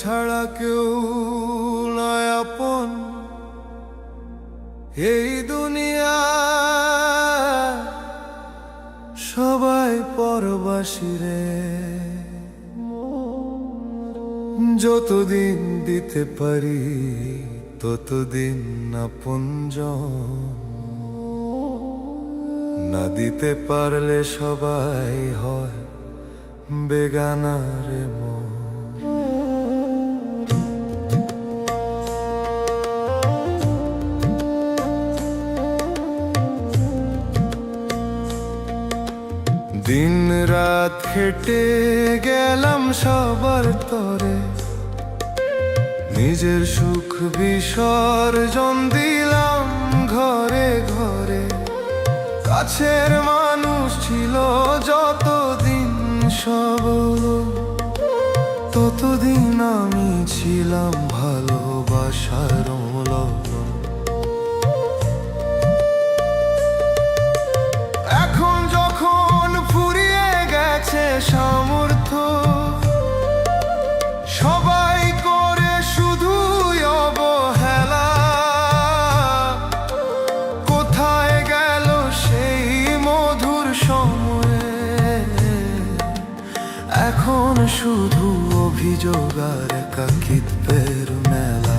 ছাড়া কেউ নয় আপন এই দুনিয়া, সবাই পরবাসী রে। যতদিন দিতে পারি ততদিন আপনজন, না দিতে পারলে সবাই হয় বেগানা রে মন। দিন রাত খেটে গেলাম সবার তরে, নিজের সুখ বিসর্জন দিলাম ঘরে ঘরে। কাছের মানুষ ছিল যতদিন সবল, ততদিন আমি ছিলাম ভালোবাসার মূলধন। এখন যখন ফুরিয়ে গেছে সামর্থ্য, সবাই করে শুধুই অবহেলা। কোথায় গেল সেই মধুর সময়ে, এখন শুধু অভিযোগ আর একাকিত্বের মেলা।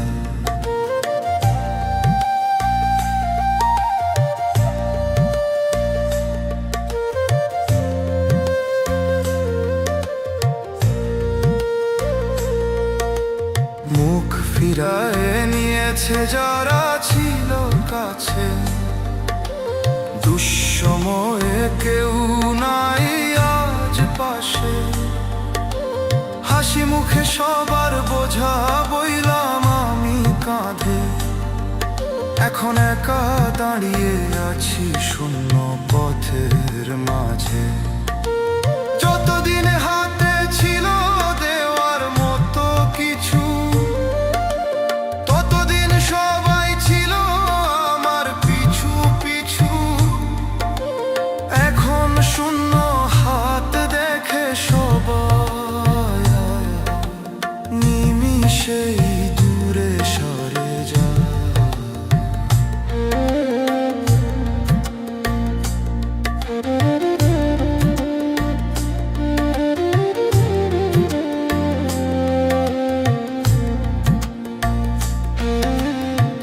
মুখ ফিরায় নিয়েছে যারা ছিল কাছে, দুঃসময়ে কেউ নাই আজ পাশে। হাসি মুখে সবার বোঝা বইলাম আমি কাঁধে, এখন একা দাঁড়িয়ে আছি শূন্য পথের মাঝে। যতদিন হাতে ছিল দেওয়ার মতো কিছু, ততদিন সবাই ছিল আমার পিছু পিছু। এখন শূন্য হাত দেখে সবাই নিমিষেই দূরে সরে যায়।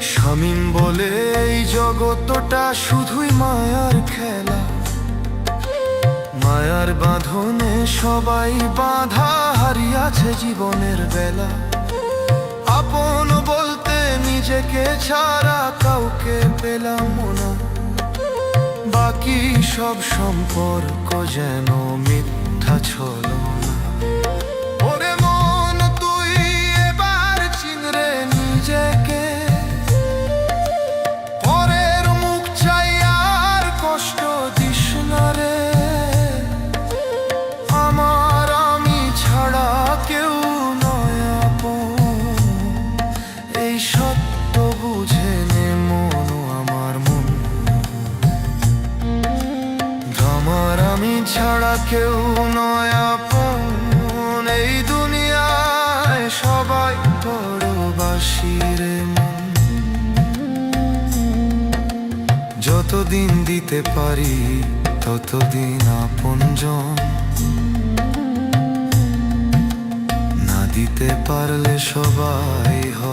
শামীম বলে এই জগৎটা শুধুই মায়ার খেলা, মায়ার বাঁধনে সবাই বাঁধা হারিয়াছে জীবনের বেলা। আপন বলতে নিজেকে ছাড়া কাউকে পেলাম না, বাকি সব সম্পর্ক যেন মিথ্যা ছলনা। ওরে মন তুই এবার চিনরে নিজেকে, পরের মুখ চাই আর কষ্ট দিস না রে। আমার আমি ছাড়া কেউ নয় আপন, এই সত্য বুঝে নে মন আমার মন। আমার আমি ছাড়া কেউ নয় আপন এই দুনিয়ায়, সবাই পরবাসী রে মন। যতদিন দিতে পারি ততদিন আপনজন, না দিতে পারলে সবাই হয়